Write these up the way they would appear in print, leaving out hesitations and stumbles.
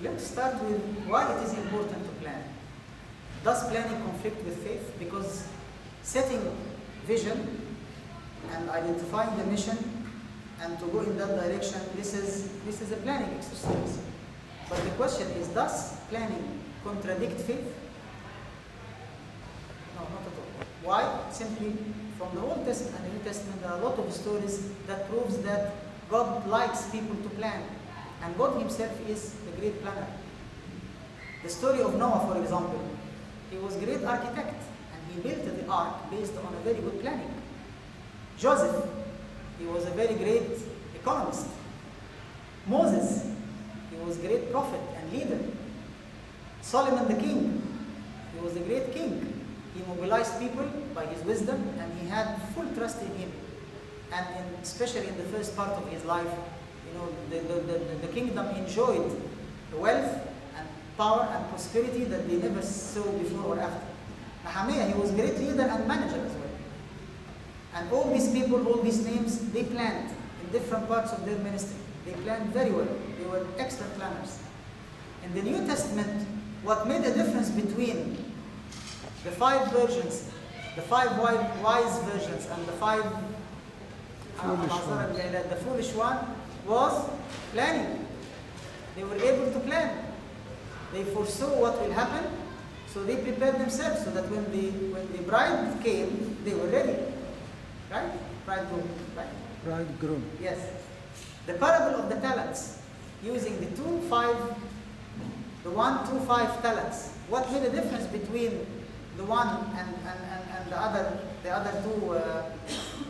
Let's start with why it is important to plan. Does planning conflict with faith? Because setting vision and identifying the mission and to go in that direction, this is a planning exercise. But the question is, does planning contradict faith? No, not at all. Why? Simply from the Old Testament and the New Testament, there are a lot of stories that proves that God likes people to plan. And God himself is a great planner. The story of Noah, for example, he was a great architect and he built the ark based on a very good planning. Joseph, he was a very great economist. Moses, he was a great prophet and leader. Solomon the king, he was a great king. He mobilized people by his wisdom and he had full trust in him. And especially in the first part of his life, the kingdom enjoyed the wealth and power and prosperity that they never saw before or after. Nehemiah, he was a great leader and manager as well. And all these people, all these names, they planned in different parts of their ministry. They planned very well. They were excellent planners. In the New Testament, what made a difference between the 5 virgins, the 5 wise virgins, and the 5 the foolish one was planning. They were able to plan. They foresaw what will happen, so they prepared themselves so that when the bride came, they were ready. Right? Bridegroom. Right? Bridegroom. Yes. The parable of the talents, using the 1, 2, 5 talents. What made a difference between the one and the other 2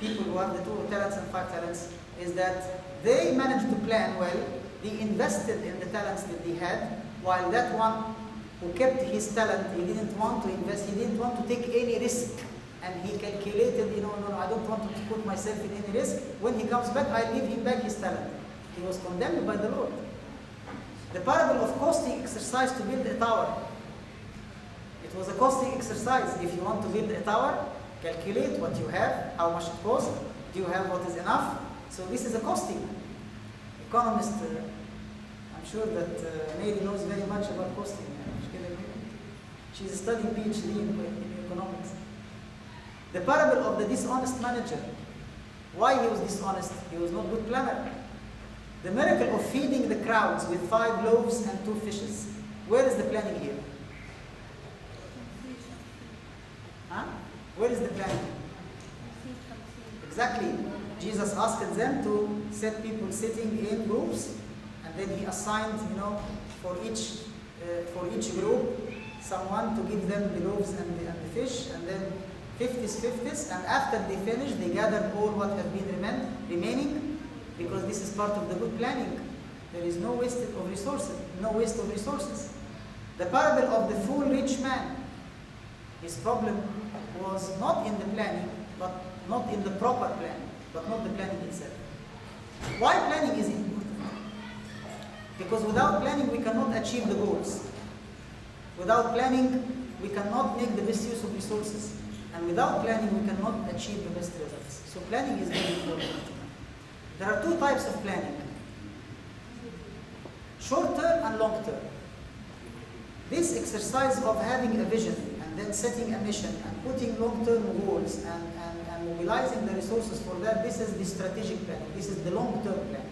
people who have the 2 talents and 5 talents is that they managed to plan well. They invested in the talents that they had, while that one who kept his talent, he didn't want to invest, he didn't want to take any risk. And he calculated, no, I don't want to put myself in any risk. When he comes back, I'll give him back his talent. He was condemned by the Lord. The parable of costly exercise to build a tower. It was a costly exercise. If you want to build a tower, calculate what you have, how much it costs, do you have what is enough? So this is a costing. Economist, I'm sure that Mary knows very much about costing. She's studying PhD in economics. The parable of the dishonest manager. Why he was dishonest? He was not a good planner. The miracle of feeding the crowds with 5 loaves and 2 fishes. Where is the planning here? Huh? Where is the planning? Exactly. Jesus asked them to set people sitting in groups, and then he assigned, for each group, someone to give them the loaves and the fish, and then 50s, and after they finished, they gathered all what have been remaining, because this is part of the good planning. There is no waste of resources. The parable of the full rich man. His problem was not in the planning, but not in the proper planning, but not the planning itself. Why planning is important? Because without planning, we cannot achieve the goals. Without planning, we cannot make the best use of resources. And without planning, we cannot achieve the best results. So planning is very important. There are 2 types of planning. Short term and long term. This exercise of having a vision and then setting a mission and putting long-term goals and mobilizing the resources for that, this is the strategic planning. This is the long-term planning.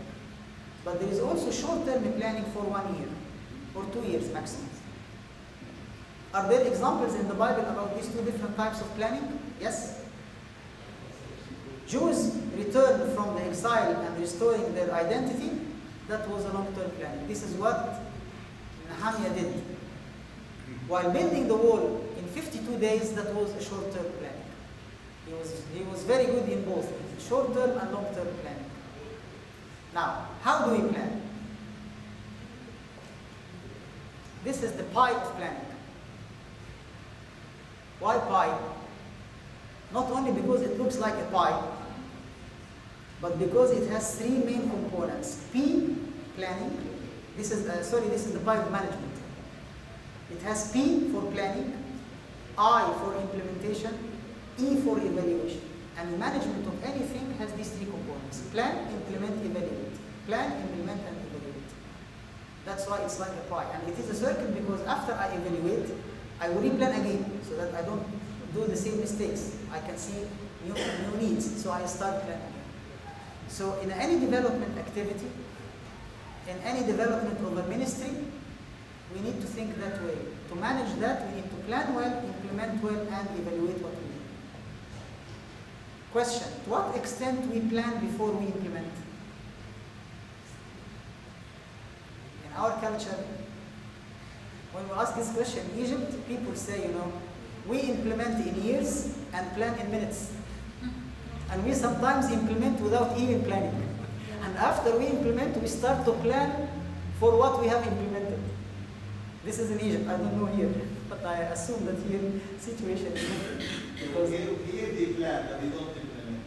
But there is also short-term planning for 1 year or 2 years maximum. Are there examples in the Bible about these 2 different types of planning? Yes. Jews returned from the exile and restoring their identity. That was a long-term planning. This is what Nehemiah did. While building the wall in 52 days, that was a short-term planning. He was very good in both short-term and long-term planning. Now, how do we plan? This is the pie of planning. Why pie? Not only because it looks like a pie, but because it has 3 main components. P, planning. This is the pie of management. It has P for planning, I for implementation, E for evaluation. And management of anything has these 3 components. Plan, implement, evaluate. Plan, implement, and evaluate. That's why it's like a pie. And it is a circle because after I evaluate, I will replan again so that I don't do the same mistakes. I can see new needs, so I start planning again. So in any development activity, in any development of a ministry, we need to think that way. To manage that, we need to plan well, implement well, and evaluate what we do. Question: to what extent we plan before we implement? In our culture, when we ask this question in Egypt, people say, we implement in years and plan in minutes. And we sometimes implement without even planning. And after we implement, we start to plan for what we have implemented. This is in Egypt, I don't know here, but I assume that here situation is different. Because here they plan, but they don't implement.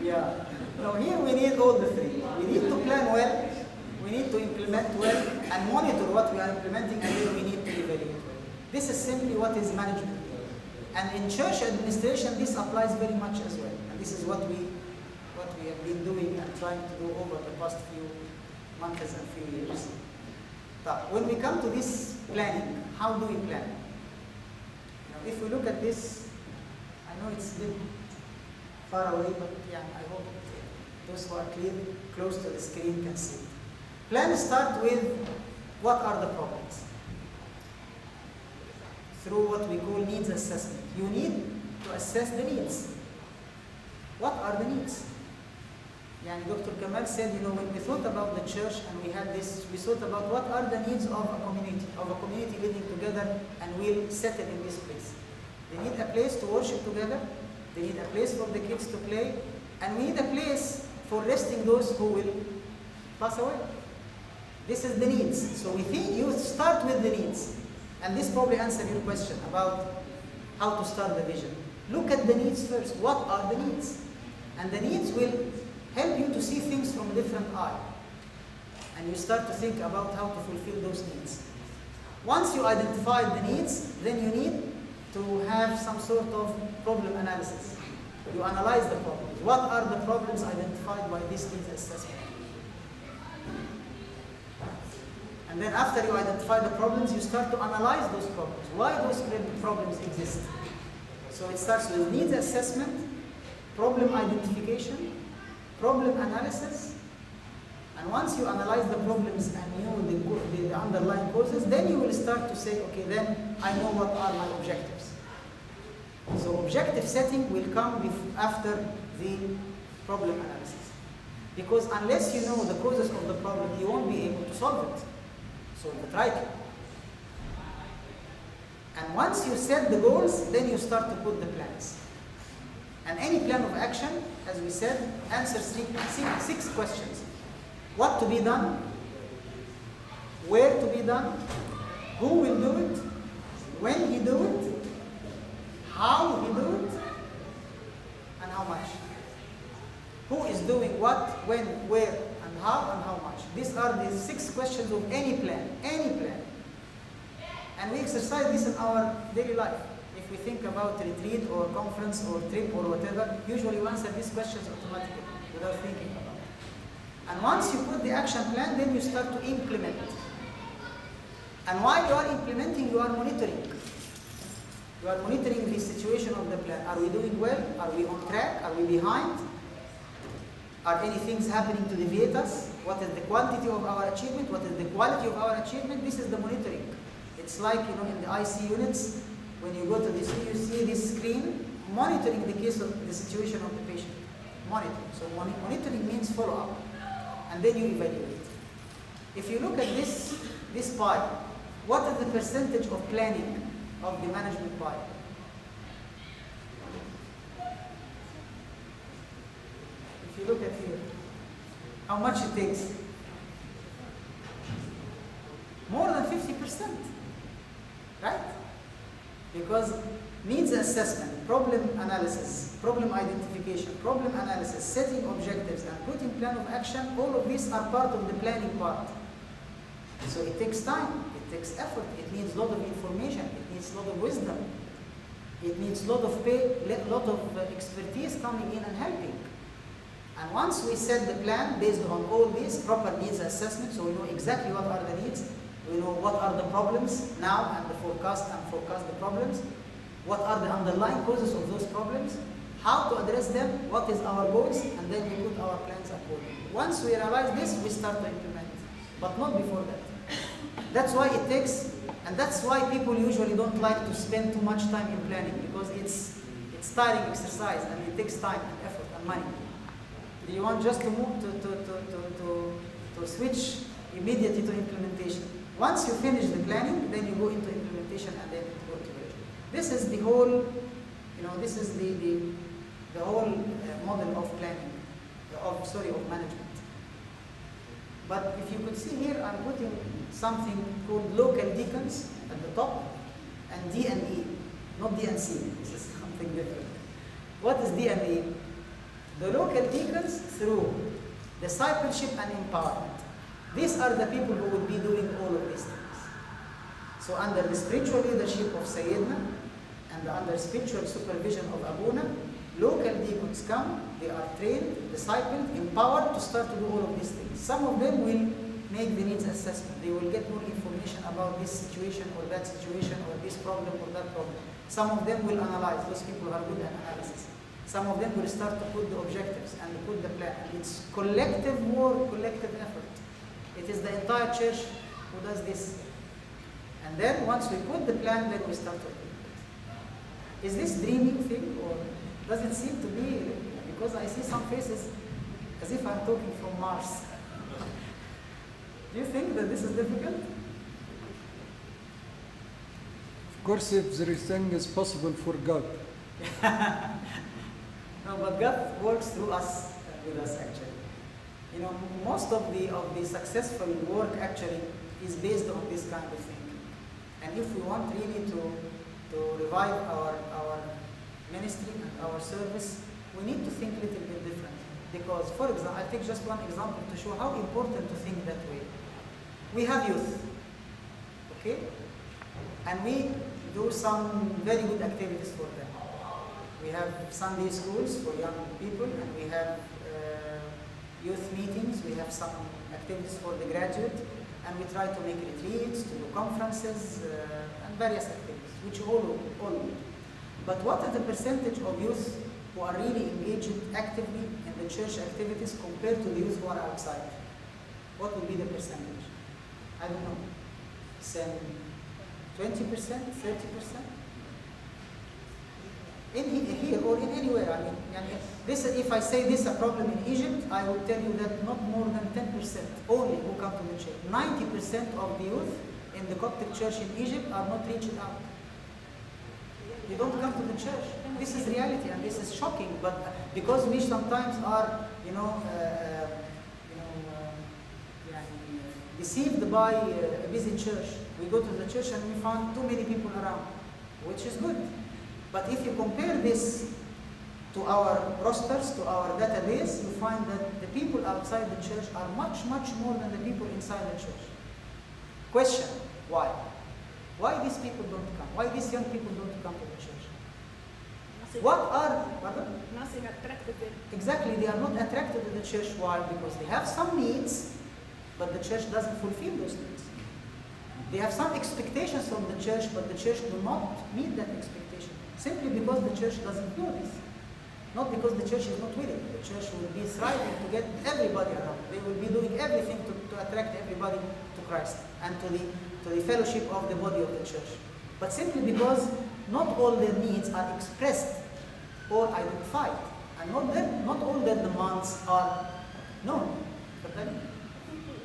Yeah. No, here we need all the three. We need to plan well, we need to implement well, and monitor what we are implementing, and then we need to evaluate well. This is simply what is management. And in church administration, this applies very much as well. And this is what we have been doing and trying to do over the past few months and few years. But when we come to this planning, how do we plan? If we look at this, I know it's a bit far away, but yeah, I hope those who are close to the screen can see. Plan start with what are the problems? Through what we call needs assessment. You need to assess the needs. What are the needs? Dr. Kamal said, when we thought about the church and we had this, we thought about what are the needs of a community living together and will settle in this place. They need a place to worship together, they need a place for the kids to play, and we need a place for resting those who will pass away. This is the needs. So we think you start with the needs. And this probably answers your question about how to start the vision. Look at the needs first. What are the needs? And the needs will help you to see things from a different eye. And you start to think about how to fulfill those needs. Once you identify the needs, then you need to have some sort of problem analysis. You analyze the problems. What are the problems identified by this needs assessment? And then after you identify the problems, you start to analyze those problems. Why those problems exist? So it starts with needs assessment, problem identification, problem analysis, and once you analyze the problems and know the underlying causes, then you will start to say, okay, then I know what are my objectives. So objective setting will come after the problem analysis. Because unless you know the causes of the problem, you won't be able to solve it. So you try to. And once you set the goals, then you start to put the plans. And any plan of action, as we said, answers six questions. What to be done, where to be done, who will do it, when he do it, how he do it, and how much. Who is doing what, when, where, and how much. These are the 6 questions of any plan, And we exercise this in our daily life. If we think about retreat or conference or trip or whatever, usually we answer these questions automatically without thinking about it. And once you put the action plan, then you start to implement it. And while you are implementing, you are monitoring. You are monitoring the situation of the plan. Are we doing well? Are we on track? Are we behind? Are any things happening to deviate us? What is the quantity of our achievement? What is the quality of our achievement? This is the monitoring. It's like, in the IC units, when you go to this, you see this screen monitoring the case of the situation of the patient. Monitoring. So monitoring means follow up. And then you evaluate. If you look at this pie, what is the percentage of planning of the management pie? If you look at here, how much it takes? More than 50%, right? Because needs assessment, problem analysis, problem identification, problem analysis, setting objectives, and putting plan of action, all of these are part of the planning part. So it takes time, it takes effort, it needs a lot of information, it needs a lot of wisdom, it needs a lot of expertise coming in and helping. And once we set the plan based on all these proper needs assessment, so we know exactly what are the needs, we know what are the problems now and forecast the problems, what are the underlying causes of those problems, how to address them, what is our goals, and then we put our plans accordingly. Once we realize this, we start to implement, but not before that. That's why it takes, and that's why people usually don't like to spend too much time in planning, because it's tiring exercise and it takes time and effort and money. Do you want just to move to switch immediately to implementation? Once you finish the planning, then you go into implementation and then go to it. This is the whole, this is the whole model of planning, of management. But if you could see here, I'm putting something called local deacons at the top, and D&E, not D&C. This is something different. What is D&E? The local deacons through discipleship and empowerment. These are the people who will be doing all of these things. So under the spiritual leadership of Sayyidina and under spiritual supervision of Abuna, local deacons come, they are trained, discipled, empowered to start to do all of these things. Some of them will make the needs assessment. They will get more information about this situation or that situation or this problem or that problem. Some of them will analyze. Those people are good at analysis. Some of them will start to put the objectives and put the plan. It's collective work, collective effort. It is the entire church who does this. And then once we put the plan, then we start to implement. Is this dreaming thing, or does it seem to be, because I see some faces as if I'm talking from Mars. Do you think that this is difficult? Of course, everything is possible for God. No, but God works through us, with us actually. Most of the successful work actually is based on this kind of thinking. And if we want really to revive our ministry and our service, we need to think a little bit differently. Because, for example, I'll take just one example to show how important to think that way. We have youth, okay? And we do some very good activities for them. We have Sunday schools for young people, and we have youth meetings. We have some activities for the graduate, and we try to make retreats, to do conferences, and various activities, which all good. But what is the percentage of youth who are really engaged actively in the church activities compared to the youth who are outside? What would be the percentage? I don't know. 20%, 30%? In here or in anywhere. I mean, this, if I say this is a problem in Egypt, I will tell you that not more than 10% only who come to the church. 90% of the youth in the Coptic church in Egypt are not reached out. They don't come to the church. This is reality, and this is shocking. But because we sometimes are, deceived by a busy church, we go to the church and we find too many people around, which is good. But if you compare this to our rosters, to our database, you find that the people outside the church are much, much more than the people inside the church. Question: why? Why these people don't come? Why these young people don't come to the church? What are, pardon? Nothing attracted them. Exactly, they are not attracted to the church. Why? Because they have some needs, but the church doesn't fulfill those needs. They have some expectations from the church, but the church do not meet that expectation. Simply because the church doesn't do this. Not because the church is not willing. The church will be thriving to get everybody around. They will be doing everything to attract everybody to Christ and to the fellowship of the body of the church. But simply because not all their needs are expressed or identified, and not all their demands are known. But then,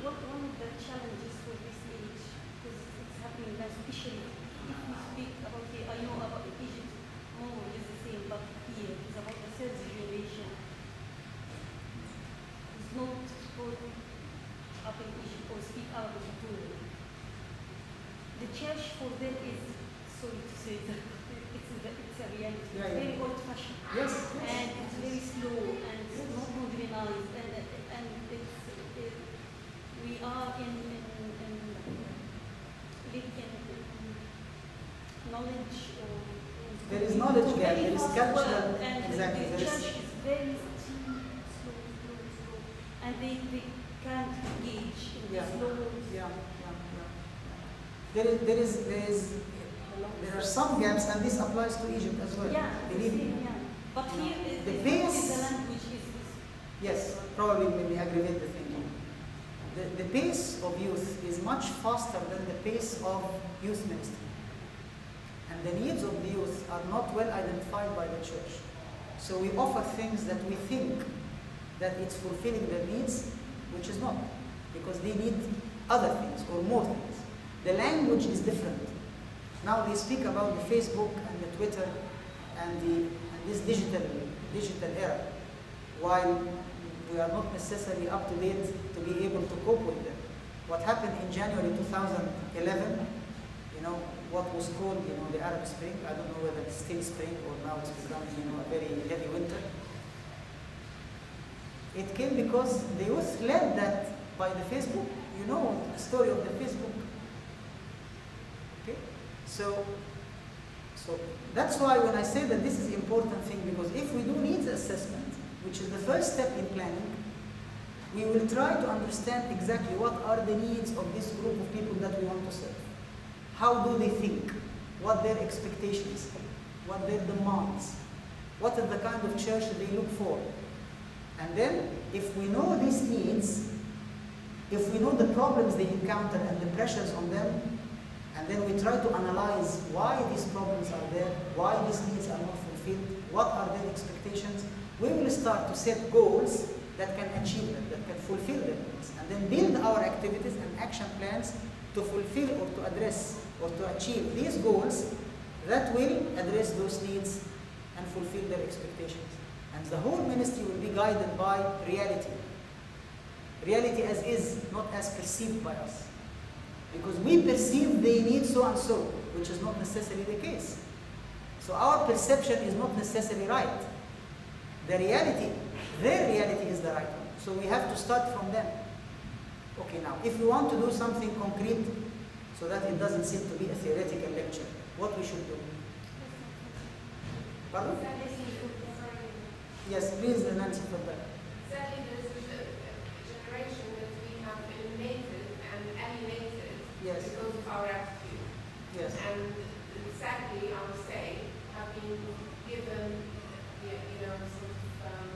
One of the challenges for this age, because it's happening now, especially if we speak about I know about Egypt more is the same, but here it's about the third generation. It's not spoke up in Egypt or speak out of it. The church for them is, sorry to say that, it's a reality. Yeah, It's yeah. very old-fashioned. yes, And it's very slow and it's not modernized and it's we are in knowledge or there is knowledge gap, very there is fast cultural, world, and exactly, the there is, church is very slow. they can't engage in Yeah. these laws. Yeah. There are some gaps, and this applies to Egypt as well. Yeah, Believe me. yeah. But No. here The is pace- the language is Yes, probably maybe aggravate the thing. The pace of youth is much faster than the pace of youth ministry. And the needs of the youth are not well identified by the church. So we offer things that we think that it's fulfilling their needs, which is not, because they need other things or more things. The language is different. Now they speak about the Facebook and the Twitter and this digital era, while we are not necessarily up to date to be able to cope with them. What happened in January 2011, what was called, the Arab Spring, I don't know whether it's still spring or now it's becoming, a very heavy winter. It came because the youth led that by the Facebook, the story of the Facebook. Okay? So that's why when I say that this is an important thing, because if we do needs assessment, which is the first step in planning, we will try to understand exactly what are the needs of this group of people that we want to serve. How do they think? What their expectations? What their demands? What is the kind of church they look for? And then, if we know these needs, if we know the problems they encounter and the pressures on them, and then we try to analyze why these problems are there, why these needs are not fulfilled, what are their expectations, we will start to set goals that can achieve them, that can fulfill their needs, and then build our activities and action plans to fulfill or to address or to achieve these goals that will address those needs and fulfill their expectations. And the whole ministry will be guided by reality. Reality as is, not as perceived by us. Because we perceive they need so and so, which is not necessarily the case. So our perception is not necessarily right. The reality, their reality is the right one. So we have to start from them. Okay, now, if we want to do something concrete, so that it doesn't seem to be a theoretical lecture, what we should do? Pardon? Yes, please, Nancy, for that. Sadly, there is a generation that we have eliminated and alienated Yes. because of our attitude. Yes. And sadly, I would say, have been given, sort of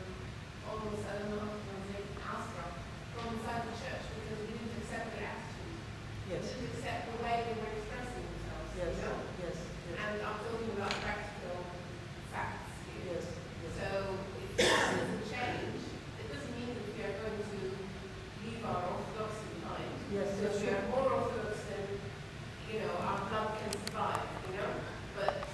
almost, I don't know how to say, asked from inside the church because we didn't accept their attitude. Yes. We didn't accept the way they were expressing themselves. Yes. You know? Yes. Yes. And I'm talking about practical facts here. Yes. Yes. So if this doesn't change, it doesn't mean that we are going to leave our orthodoxy behind. Yes, Because yes, we sure. are more orthodox than, our blood can survive, But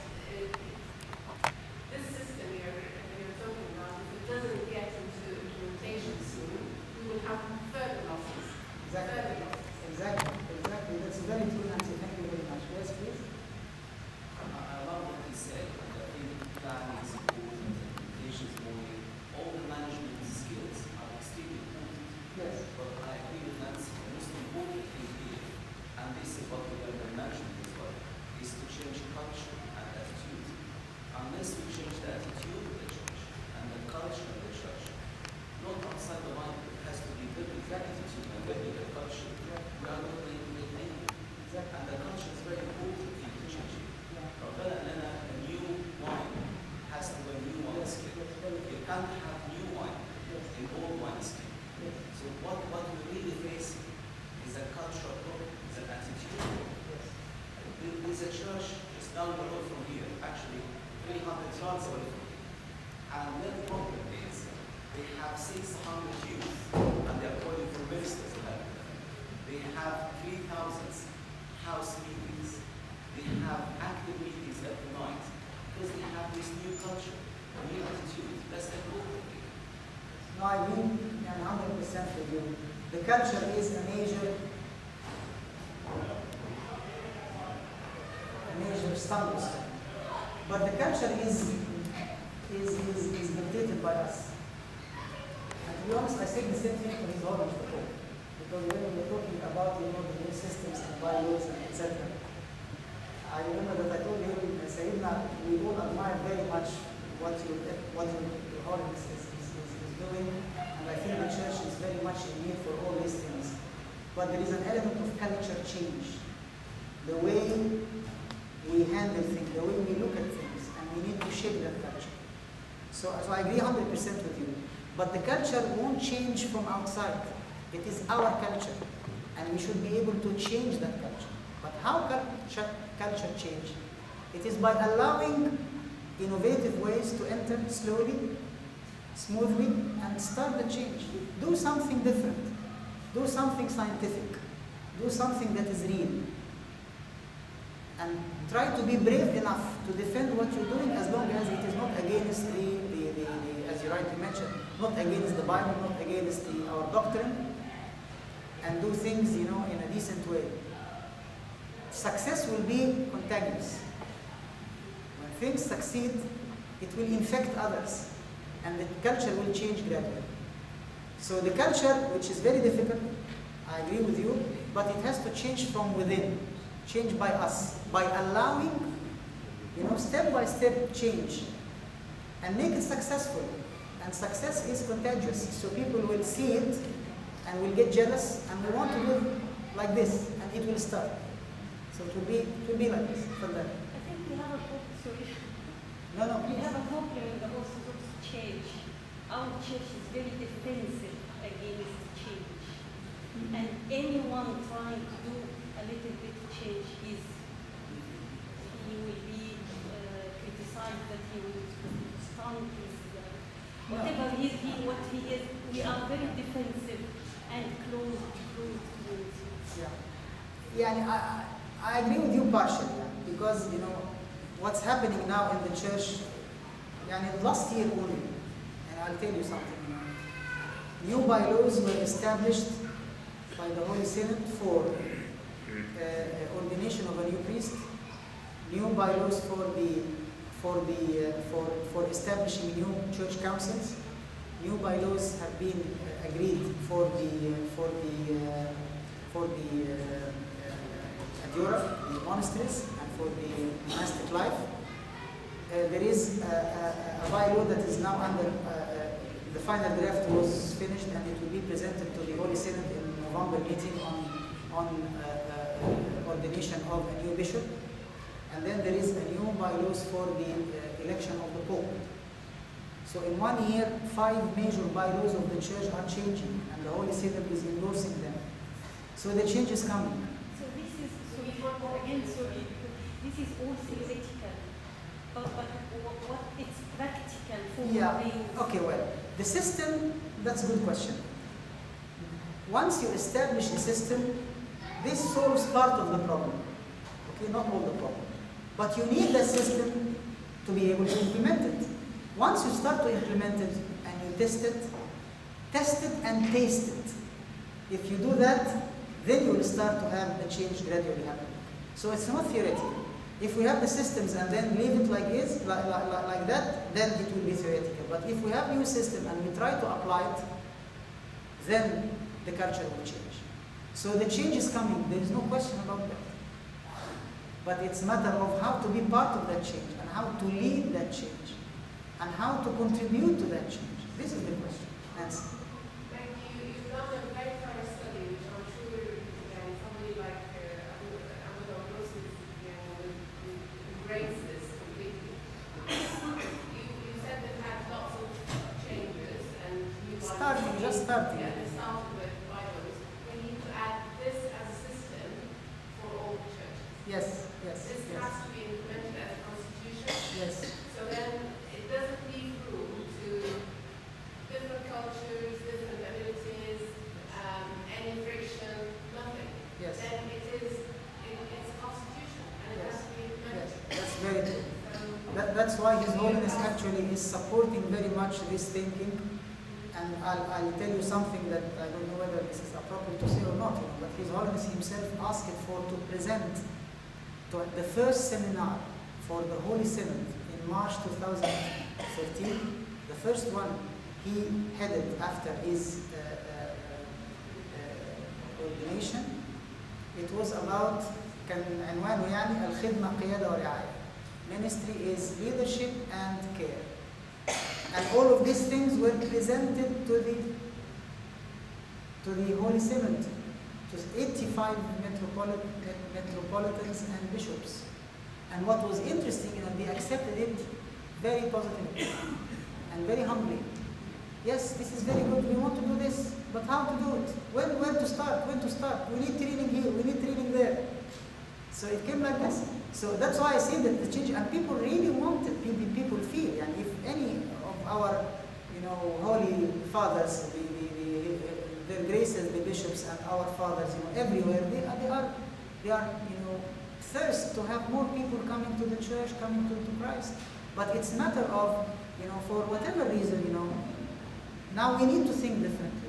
this system you're talking about, if it doesn't get into implementation soon, we will have further losses. Exactly. Further losses. Exactly. That's very true, Nancy. Thank you very much. Yes, please. I love what he said. I think planning is important, implementation is important. All the management skills are extremely important. Yes. But I agree with Nancy. The most important thing here, and this is what we learn in management as well, is to change culture and attitude. Unless we change the attitude of the church and the culture of the church, not outside the Bible, it has to be biblical attitude and biblical culture. We are not going to make anything. Exactly. And the culture is very important thing to change it. ربنا لنا a new wine has to be a new wine skin. You can't have new wine in old wine skin. So what we're really facing is a cultural problem, is an attitude problem. There's a church just down the road from here, actually 300 yards away from here. And their problem is they have 600 youth and they're calling for ministers to help them. They have 3,000 house meetings. They have active meetings every night because they have this new culture, new attitude. That's the important thing. No, I mean, I'm 100% with you. The culture is a major stumbling stone. But the culture is dictated by us. And to be honest, I said the same thing to his Holiness before. Because when we were talking about the new systems and bylaws and etc., I remember that I told him, Sayyidina, we all admire very much what your Holiness is doing, and I think the church is very much but there is an element of culture change. The way we handle things, the way we look at things, and we need to shape that culture. So I agree 100% with you. But the culture won't change from outside. It is our culture, and we should be able to change that culture. But how culture change? It is by allowing innovative ways to enter slowly, smoothly, and start the change. Do something different. Do something scientific. Do something that is real. And try to be brave enough to defend what you're doing as long as it is not against as you rightly mentioned, not against the Bible, not against our doctrine, and do things, in a decent way. Success will be contagious. When things succeed, it will infect others, and the culture will change gradually. So the culture, which is very difficult, I agree with you, but it has to change from within, change by us, by allowing, step by step change, and make it successful. And success is contagious, so people will see it and will get jealous, and we want to live like this, and it will start. So it will be like this for them. I think we have a hope, sorry. No. We have a problem in the Orthodox Church. Our church is very defensive against change. And anyone trying to do a little bit of change he will be criticized, that he will stunt his whatever what he is. We are very defensive and closed. Yeah, I agree with you partially, because what's happening now in the church, last year only, and I'll tell you something. New bylaws were established by the Holy Synod for ordination of a new priest. New bylaws for establishing new church councils. New bylaws have been agreed for the Adura, the monasteries, and for the monastic life. There is a bylaw that is now under, the final draft was finished, and it will be presented to the Holy Synod in November meeting on ordination of a new bishop. And then there is a new bylaws for the election of the Pope. So in 1 year, 5 major bylaws of the church are changing, and the Holy Synod is endorsing them. So the change is coming. So this is, this is all theoretical, but what it's practical for Okay, well, the system, that's a good question. Once you establish a system, this solves part of the problem. Okay, not all the problem. But you need the system to be able to implement it. Once you start to implement it and you test it and taste it. If you do that, then you will start to have the change gradually happening. So it's not theoretical. If we have the systems and then leave it like this, like that, then it will be theoretical. But if we have new system and we try to apply it, then the culture will change. So the change is coming. There is no question about that. But it's a matter of how to be part of that change and how to lead that change and how to contribute to that change. This is the question. Nancy. Thank you. You've done a very thorough study, which I'm sure somebody like Amadou Rossi will embrace this completely. You said that had lots of changes and new Starting, just starting. Yeah, they started with bylaws. We need to add this as a system for all the churches. Yes. This has to be implemented as a constitution. Yes. So then it doesn't leave room to different cultures, different abilities, any friction, nothing. Yes. Then it's a constitution and it has to be implemented. Yes, that's very true. That's why His Holiness actually is supporting very much this thinking. And I'll tell you something that I don't know whether this is appropriate to say or not, but His Holiness himself asked to present to the first seminar for the Holy Synod in March 2013. The first one he headed after his ordination. It was about عنوانه يعني الخدمة قيادة ورعاية. Ministry is leadership and care. And all of these things were presented to the Holy Synod It was 85 metropolitans and bishops. And what was interesting is that they accepted it very positively and very humbly. Yes, this is very good, we want to do this, but how to do it? Where to start? When to start? We need training here, we need training there. So it came like this. So that's why I say that the change, and people really wanted, people feel, and if any of our, holy fathers, their graces, the bishops and our fathers, everywhere, they are, thirst to have more people coming to the church, coming to Christ. But it's a matter of, for whatever reason, now we need to think differently.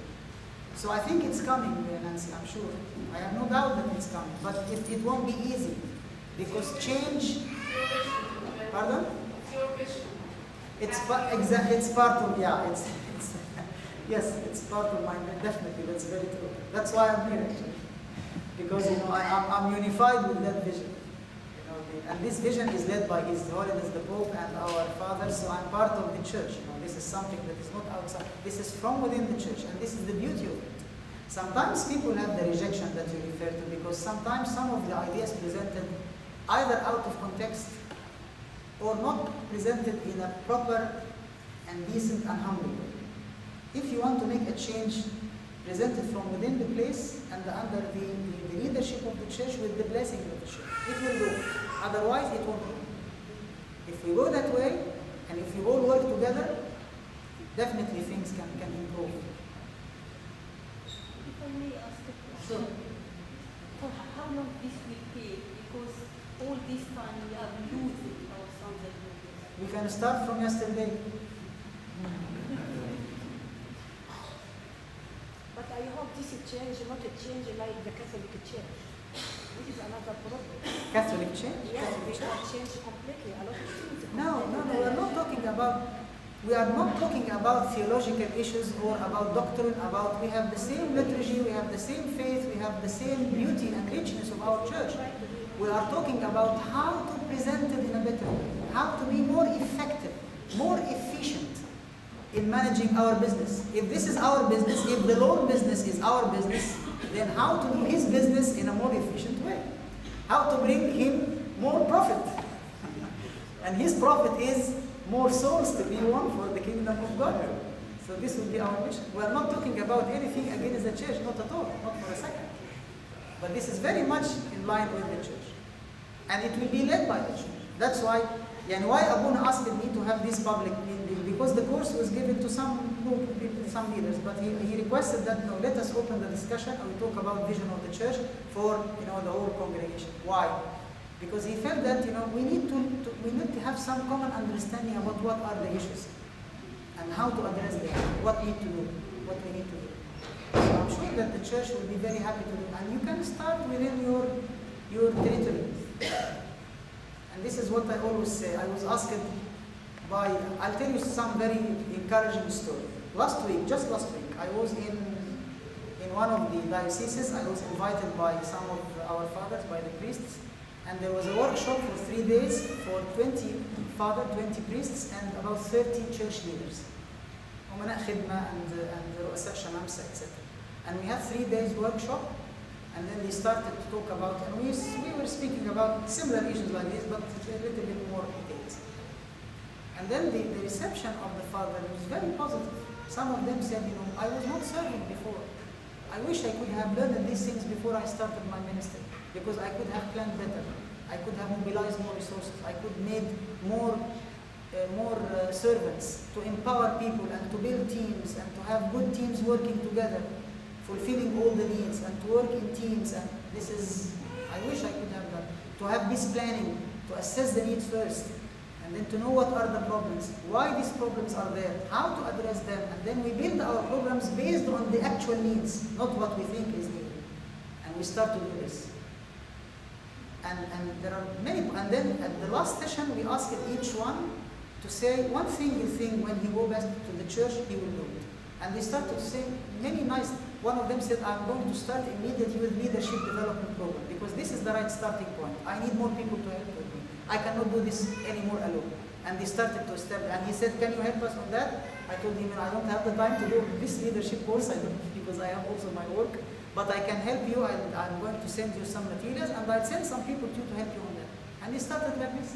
So I think it's coming, Nancy, I'm sure. I have no doubt that it's coming, but it won't be easy because change. Pardon? It's your vision. It's part of it's yes, it's part of my definitely. That's very true. That's why I'm here actually, because I'm unified with that vision. And this vision is led by His Holiness the Pope and our fathers. So I'm part of the church. This is something that is not outside. This is from within the church, and this is the beauty of it. Sometimes people have the rejection that you refer to because sometimes some of the ideas presented either out of context or not presented in a proper and decent and humble way. If you want to make a change, present it from within the place and under the leadership of the church with the blessing of the church. It will go. Otherwise, it won't go. If we go that way, and if we all work together, definitely things can improve. If I may ask a question. Sure. For how long this will take? Because all this time we are losing our sons and daughters. We can start from yesterday. But I hope this is change, not a change like the Catholic Church. This is another problem. Catholic change? Yes, Catholic we change? have changed completely. A lot of things. No, we are not talking about theological issues or about doctrine, we have the same liturgy, we have the same faith, we have the same beauty and richness of our church. We are talking about how to present it in a better way, how to be more effective, more efficient in managing our business. If this is our business, if the Lord's business is our business, then how to do His business in a more efficient way? How to bring Him more profit? And His profit is more souls to be won for the kingdom of God. So this will be our mission. We are not talking about anything against the church, not at all, not for a second. But this is very much in line with the church. And it will be led by the church. That's why Abuna asked me to have this public meeting, because the course was given to some leaders, but he requested that let us open the discussion and we talk about vision of the church for the whole congregation. Why? Because he felt that we need to have some common understanding about what are the issues and how to address them, what we need to do. So I'm sure that the church will be very happy to do, and you can start within your territory. And this is what I always say. I was asked I'll tell you some very encouraging story. Just last week, I was in one of the dioceses. I was invited by some of our fathers, by the priests, and there was a workshop for 3 days for 20 priests and about 30 church leaders. etc. And we had 3 days workshop, and then they started to talk about, and we were speaking about similar issues like this, but a little bit more details. And then the reception of the father was very positive. Some of them said, I was not serving before. I wish I could have learned these things before I started my ministry, because I could have planned better. I could have mobilized more resources. I could made more servants to empower people and to build teams and to have good teams working together, fulfilling all the needs and to work in teams. And I wish I could have done. To have this planning, to assess the needs first, and then to know what are the problems, why these problems are there, how to address them, and then we build our programs based on the actual needs, not what we think is needed. And we start to do this. And there are many, and then at the last session we asked each one to say one single thing when he goes back to the church, he will do it. And they started to say many nice, one of them said, I'm going to start immediately with leadership development program, because this is the right starting point. I need more people to help with me. I cannot do this anymore alone. And they started to establish, and he said, can you help us on that? I told him, I don't have the time to do this leadership course, because I have also my work. but I can help you, and I'm going to send you some materials, and I'll send some people to you to help you on that. And he started like this.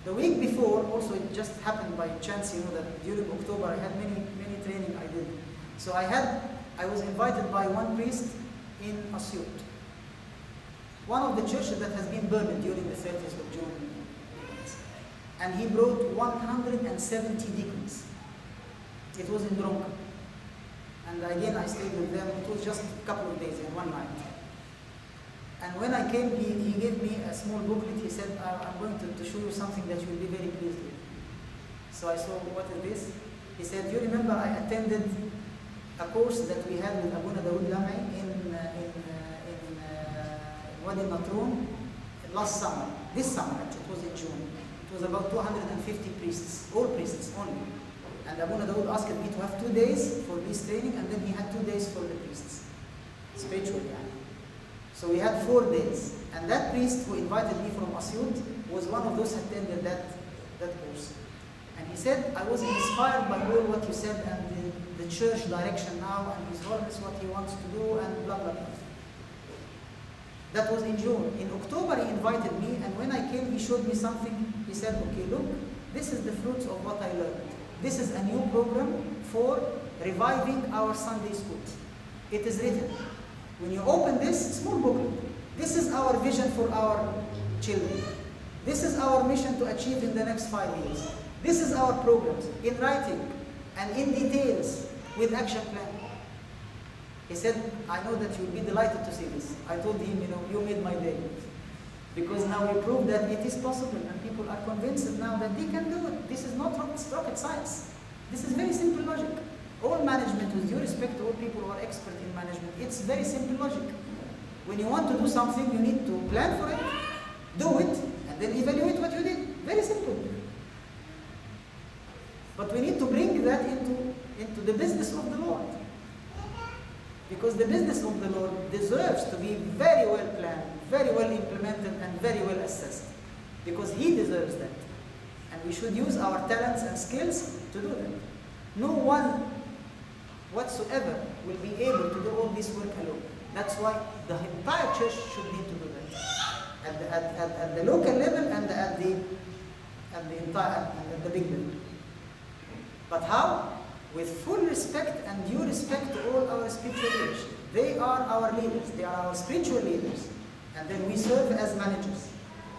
The week before, also it just happened by chance, that during October I had many training I did. So I was invited by one priest in Asyut, one of the churches that has been burned during the 30th of June. And he brought 170 deacons. It was in Dronka. And again, I stayed with them. It was just a couple of days and one night. And when I came, he gave me a small booklet. He said, I'm going to show you something that you'll be very pleased with. So I saw, what is this? He said, you remember I attended a course that we had with Abuna Dawood Lamai in Wadi Natroon last summer. This summer, actually, it was in June. It was about 250 priests, all priests only. And Abuna Dawood asked me to have 2 days for this training, and then he had 2 days for the priests, spiritually. So we had 4 days. And that priest who invited me from Asyut was one of those who attended that course. And he said, I was inspired by all what you said and the church direction now, and His Holiness what he wants to do, and blah, blah, blah. That was in June. In October, he invited me, and when I came, he showed me something. He said, okay, look, this is the fruits of what I learned. This is a new program for reviving our Sunday schools. It is written. When you open this small booklet, this is our vision for our children. This is our mission to achieve in the next 5 years. This is our programs in writing and in details with action plan. He said, I know that you'll be delighted to see this. I told him, you made my day. Because now we prove that it is possible, and people are convinced now that they can do it. This is not rocket science. This is very simple logic. All management, with due respect to all people who are expert in management, it's very simple logic. When you want to do something, you need to plan for it, do it, and then evaluate what you did. Very simple. But we need to bring that into the business of the Lord. Because the business of the Lord deserves to be very well planned, very well implemented, and very well assessed. Because He deserves that. And we should use our talents and skills to do that. No one whatsoever will be able to do all this work alone. That's why the entire church should need to do that. At the local level and at the big level. But how? With full respect and due respect to all our spiritual leaders. They are our leaders. They are our spiritual leaders. And then we serve as managers.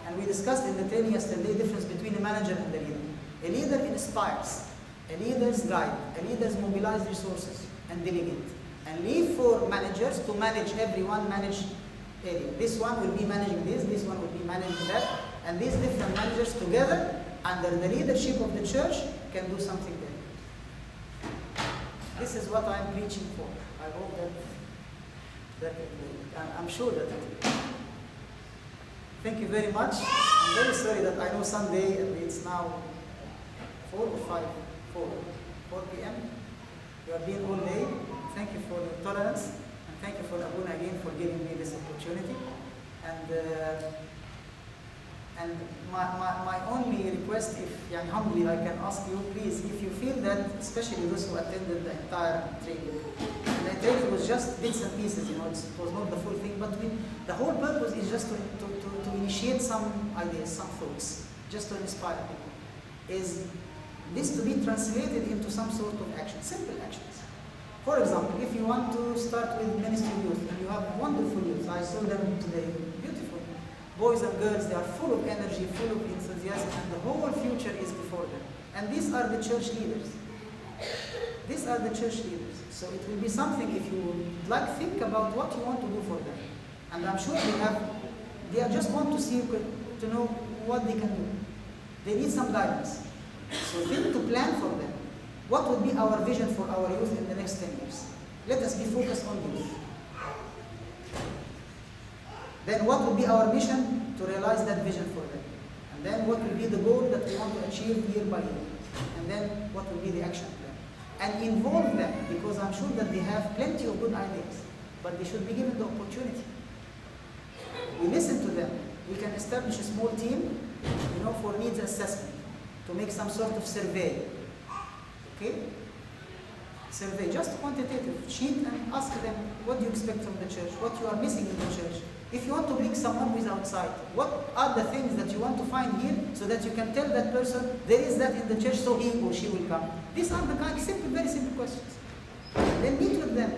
And we discussed in the training yesterday the difference between a manager and a leader. A leader inspires. A leader's guide. A leader's mobilize resources and delegate. And leave for managers to manage everyone, manage area. This one will be managing this one will be managing that. And these different managers together, under the leadership of the church, can do something better. This is what I'm preaching for. I hope that I'm sure that it will. Thank you very much. I'm very sorry that I know Sunday and it's now 4 or 5, 4 p.m. You have been all day. Thank you for your tolerance, and thank you for Abuna again for giving me this opportunity. And my only request, if humbly I can ask you, please, if you feel that, especially those who attended the entire training, and the training was just bits and pieces, it was not the full thing, but the whole purpose is just to initiate some ideas, some thoughts, just to inspire people. Is this to be translated into some sort of action, simple actions. For example, if you want to start with ministry youth, and you have wonderful youth, I saw them today, beautiful. Boys and girls, they are full of energy, full of enthusiasm, and the whole future is before them. And these are the church leaders. These are the church leaders. So it will be something, if you would like, think about what you want to do for them. And I'm sure they just want to see, to know what they can do. They need some guidance. So think to plan for them. What would be our vision for our youth in the next 10 years? Let us be focused on youth. Then what will be our mission to realize that vision for them? And then what will be the goal that we want to achieve year by year? And then what will be the action plan? And involve them, because I'm sure that they have plenty of good ideas, but they should be given the opportunity. We listen to them. We can establish a small team, for needs assessment, to make some sort of survey. Okay? survey, just quantitative sheet, and ask them what do you expect from the church, what you are missing in the church. If you want to bring someone who is outside, what are the things that you want to find here so that you can tell that person there is that in the church so he or she will come. These are the kind of simple, very simple questions. Then meet with them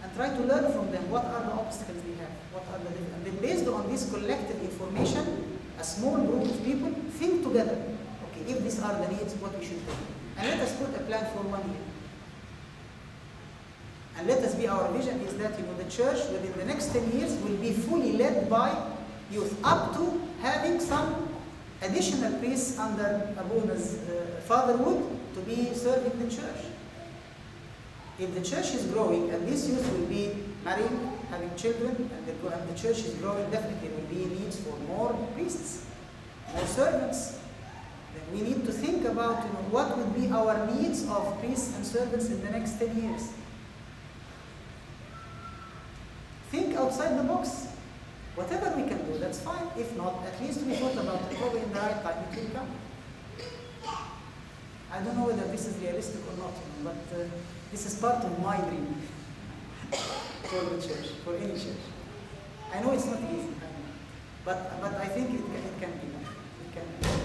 and try to learn from them what are the obstacles they have, what are the different. And then based on this collective information, a small group of people think together. Okay, if these are the needs, what we should do. And let us put a plan for 1 year. And let us be, our vision is that the church within the next 10 years will be fully led by youth, up to having some additional priests under Abuna's fatherhood to be serving the church. If the church is growing and this youth will be marrying, having children, and the church is growing, definitely there will be needs for more priests, more servants. Then we need to think about what would be our needs of priests and servants in the next 10 years. Think outside the box. Whatever we can do, that's fine. If not, at least we thought about it. Probably in the right time it will come. I don't know whether this is realistic or not, but this is part of my dream for the church, for any church. I know it's not easy, but I think it can be done. It can be done.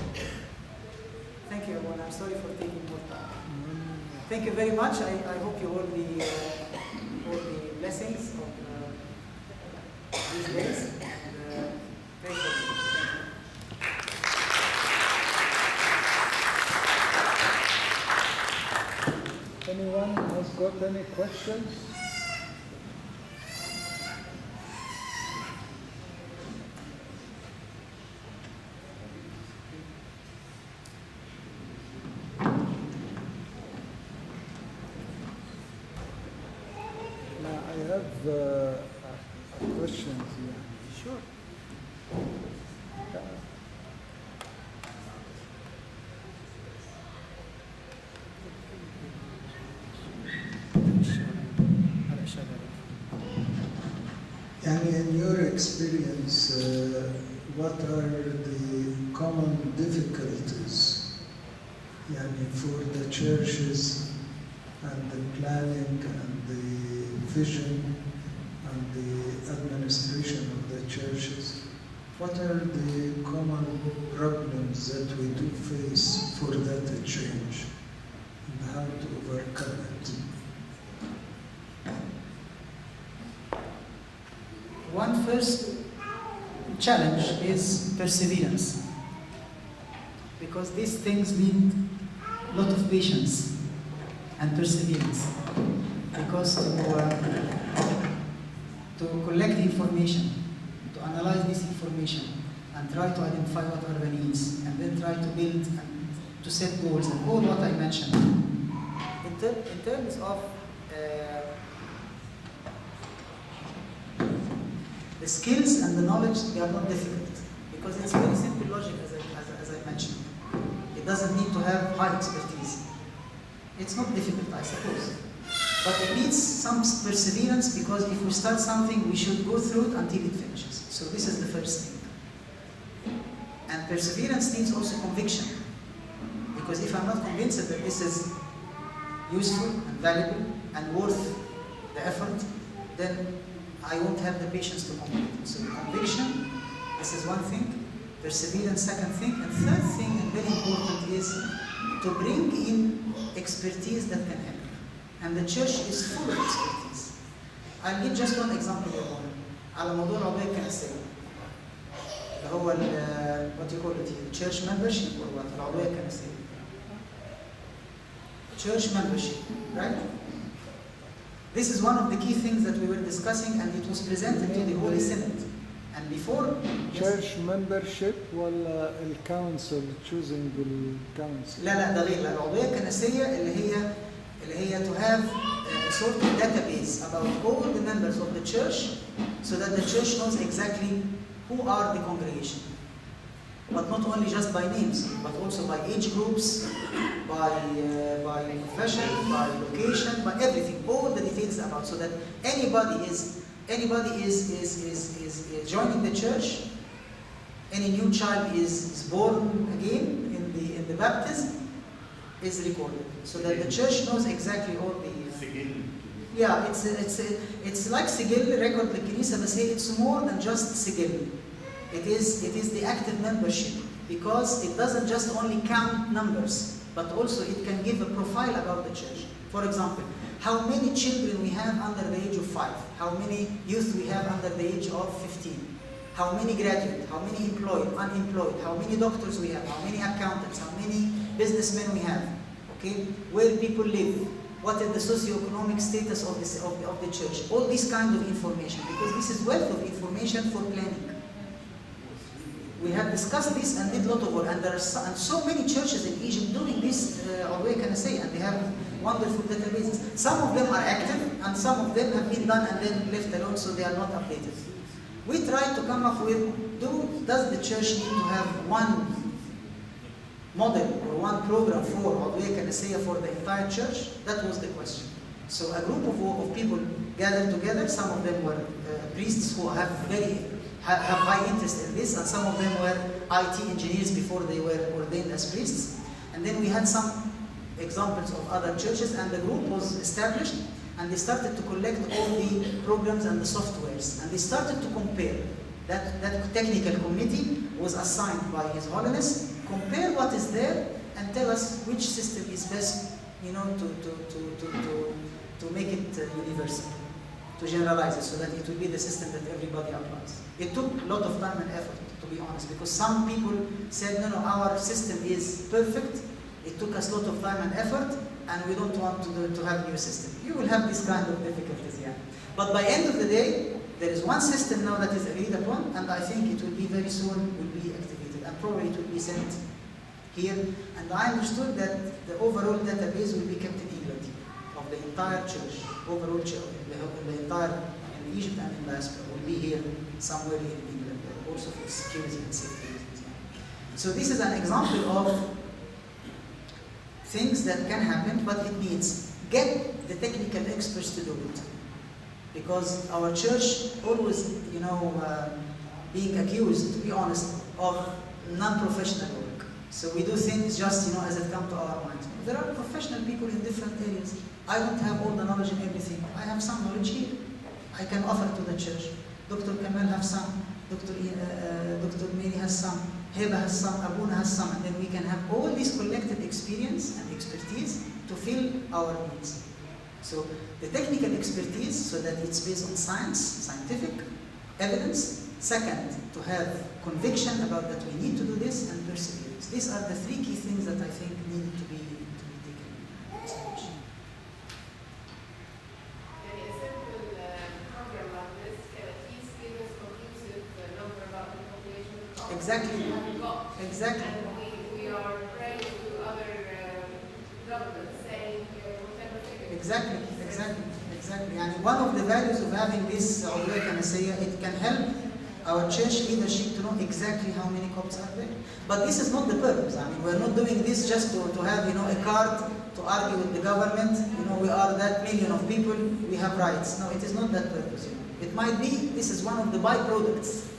Thank you, everyone. I'm sorry for taking more time. Thank you very much. I hope you all the blessings of these days. And pray for you. Anyone has got any questions? Now I have questions here. Sure. And in your experience, what are the common difficulties for the churches and the planning and the vision and the administration of the churches? What are the common problems that we do face for that change and how to overcome it? One first challenge is perseverance, because these things need a lot of patience and perseverance, because to collect the information, to analyze this information and try to identify what are the needs, and then try to build and to set goals and all what I mentioned. In terms of the skills and the knowledge, they are not difficult, because it's very simple logic, as I mentioned. It doesn't need to have high expertise. It's not difficult, I suppose. But it needs some perseverance, because if we start something, we should go through it until it finishes. So this is the first thing. And perseverance needs also conviction. Because if I'm not convinced that this is useful and valuable and worth the effort, then I won't have the patience to complete it. So conviction, this is one thing. Perseverance, second thing. And third thing, and very important, is to bring in expertise that can help. And the church is full of expertise. I'll give just one example here. على موضوع العضوية الكنسية. اللي هو what you call it here, church membership or what? العضوية الكنسية. Church membership, right? This is one of the key things that we were discussing, and it was presented to the Holy Synod. And before church membership ولا الكونسل choosing الكونسل؟ لا ده غير. العضوية الكنسية اللي هي to have a sort of database about all the members of the church, so that the church knows exactly who are the congregation. But not only just by names, but also by age groups, by profession, by location, by everything, all the details about, so that anybody is joining the church, any new child is born again in the baptism, is recorded, so that the church knows exactly all the. Yeah, it's like سجل record للكنيسة, بس it's more than just سجل. It is the active membership, because it doesn't just only count numbers, but also it can give a profile about the church. For example, how many children we have under the age of 5, how many youth we have under the age of 15, how many graduate, how many employed, unemployed, how many doctors we have, how many accountants, how many businessmen we have, okay, where people live, what is the socio-economic status of the church, all this kind of information, because this is wealth of information for planning. We have discussed this and did a lot of work, and there are so many churches in Egypt doing this, Alway can I say, and they have wonderful databases. Some of them are active, and some of them have been done and then left alone, so they are not updated. We tried to come up with, does the church need to have one model or one program for Alway can I say for the entire church? That was the question. So a group of people gathered together. Some of them were priests who have high interest in this, and some of them were IT engineers before they were ordained as priests. And then we had some examples of other churches, and the group was established, and they started to collect all the programs and the softwares, and they started to compare. That technical committee was assigned by His Holiness, compare what is there and tell us which system is best, to make it universal, to generalize it, so that it will be the system that everybody applies. It took a lot of time and effort, to be honest, because some people said, no, our system is perfect. It took us a lot of time and effort, and we don't want to have a new system. You will have this kind of difficulties, yeah. But by end of the day, there is one system now that is agreed upon, and I think it will be very soon will be activated, and probably it will be sent here. And I understood that the overall database will be kept in England, of the entire church, overall church, the entire in Egypt and in diaspora will be here somewhere in England, also for security and safety reasons. So this is an example of things that can happen, but it needs get the technical experts to do it, because our church always, being accused, to be honest, of non-professional work. So we do things just, as it comes to our minds. There are professional people in different areas. I don't have all the knowledge in everything. I have some knowledge here. I can offer to the church. Dr. Kamal has some. Dr. Mary has some. Heba has some. Abuna has some. And then we can have all this collected experience and expertise to fill our needs. So the technical expertise, so that it's based on science, scientific evidence. Second, to have conviction about that we need to do this, and perseverance. These are the 3 key things that I think need to be taken into consideration. And a simple program like this can at least give us conclusive number about the population of the Exactly. we've got. Exactly. And we are praying to other governments saying whatever figure. Exactly. And one of the values of having this, it can help our church leadership to know exactly how many Copts are there. But this is not the purpose. We're not doing this just to have, a card to argue with the government. We are that million of people, we have rights. No, it is not that purpose. It might be, this is one of the byproducts.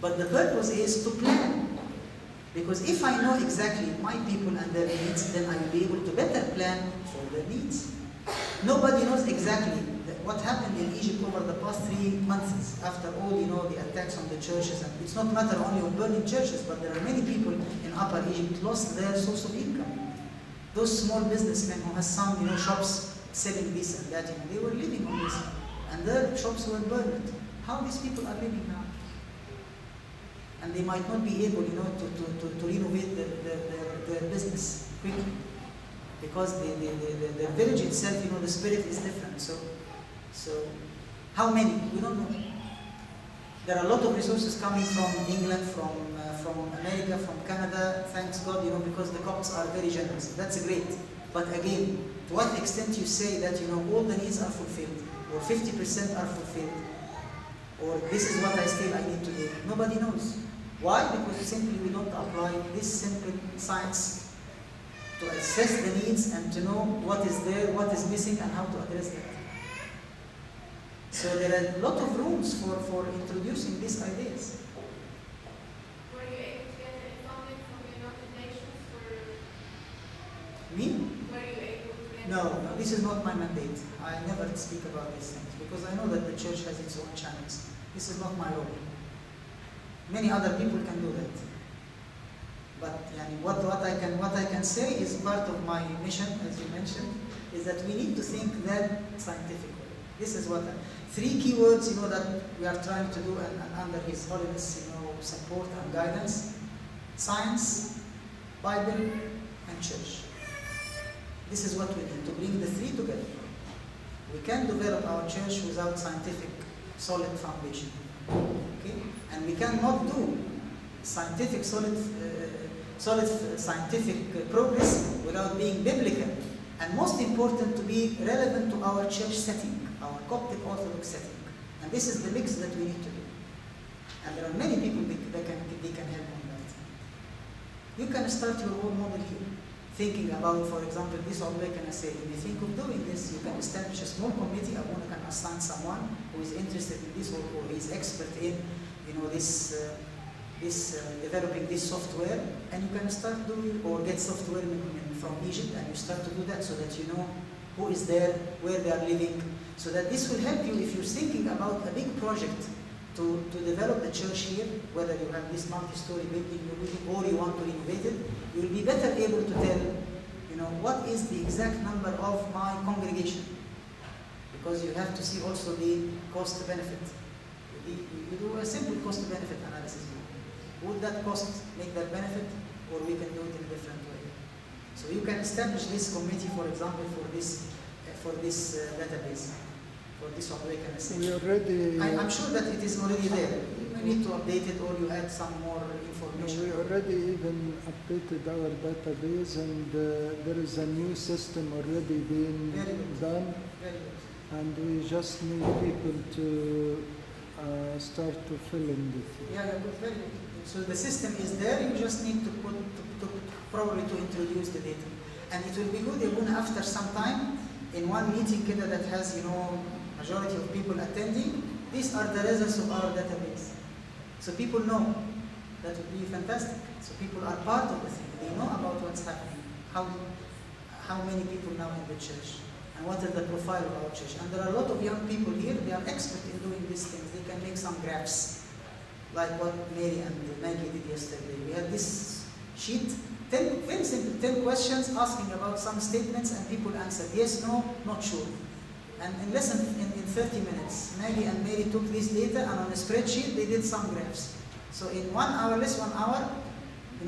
But the purpose is to plan. Because if I know exactly my people and their needs, then I will be able to better plan for their needs. Nobody knows exactly what happened in Egypt over the past 3 months after all, the attacks on the churches. And it's not matter only of burning churches, but there are many people in Upper Egypt lost their source of income. Those small businessmen who have some, shops selling this and that, they were living on this, and their shops were burned. How these people are living now? And they might not be able, to renovate their business quickly, because the village itself, the spirit is different. So how many? We don't know. There are a lot of resources coming from England, from America, from Canada, thanks God, because the Copts are very generous. That's great. But again, to what extent you say that, all the needs are fulfilled, or 50% are fulfilled, or this is what I need to do? Nobody knows. Why? Because simply we don't apply this simple science to assess the needs and to know what is there, what is missing, and how to address that. So there are a lot of rooms for introducing these ideas. Were you able to get any funding from the United Nations for? Me? No, this is not my mandate. I never speak about these things because I know that the church has its own channels. This is not my role. Many other people can do that. But what I can say is part of my mission, as you mentioned, is that we need to think that scientifically. This is what three keywords that we are trying to do and under His Holiness support and guidance: science, Bible, and church. This is what we need to bring the three together. We can develop our church without scientific, solid foundation. Okay? And we cannot do scientific, solid scientific progress without being biblical. And most important, to be relevant to our church setting, our Coptic Orthodox setting. And this is the mix that we need to do. And there are many people that can help on that. You can start your own model here. Thinking about, for example, this Awaken Essay. If you think of doing this, you can establish a small committee. Abuna can assign someone who is interested in this or who is expert in, developing this software, and you can start doing or get software from Egypt, and you start to do that so that you know who is there, where they are living, so that this will help you if you're thinking about a big project to develop the church here, whether you have this multi-story building you're building or you want to renovate it, you will be better able to tell, what is the exact number of my congregation, because you have to see also the cost-benefit. You do a simple cost-benefit analysis. Would that cost make that benefit, or we can do it in a different way? So you can establish this committee, for example, for this database, for this Awaken Essay. We already. I'm sure that it is already there. You need to update it, or you add some more No, information. we already even updated our database, and there is a new system already being Very good. done, Very good. and we just need people to start to fill in it. Yeah, good, very good. So the system is there. You just need to probably to introduce the data, and it will be good even after some time in one meeting that has majority of people attending. These are the results of our database, so people know. That would be fantastic. So people are part of the thing. They know about what's happening. How many people now in the church, and what is the profile of our church. And there are a lot of young people here. They are expert in doing these things. They can make some graphs, like what Mary and Maggie did yesterday. We had this sheet, 10 very simple, 10 questions asking about some statements, and people answered yes, no, not sure. And in less than in 30 minutes, Maggie and Mary took this data, and on a spreadsheet they did some graphs. So in 1 hour, less 1 hour,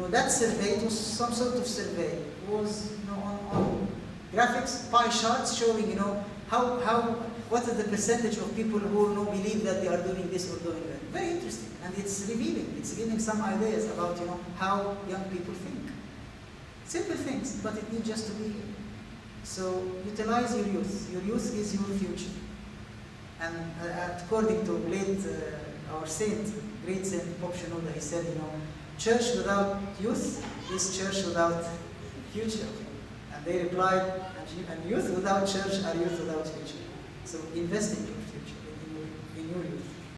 that survey, it was some sort of survey. It was on graphics, pie charts showing what is the percentage of people who believe that they are doing this or doing that. Very interesting, and it's revealing. It's giving some ideas about how young people think. Simple things, but it needs just to be here. So utilize your youth. Your youth is your future. And according to our saint, great Saint Pope Shenouda, he said, church without youth is church without future. And they replied, and youth without church are youth without future. So invest in your future, in your youth.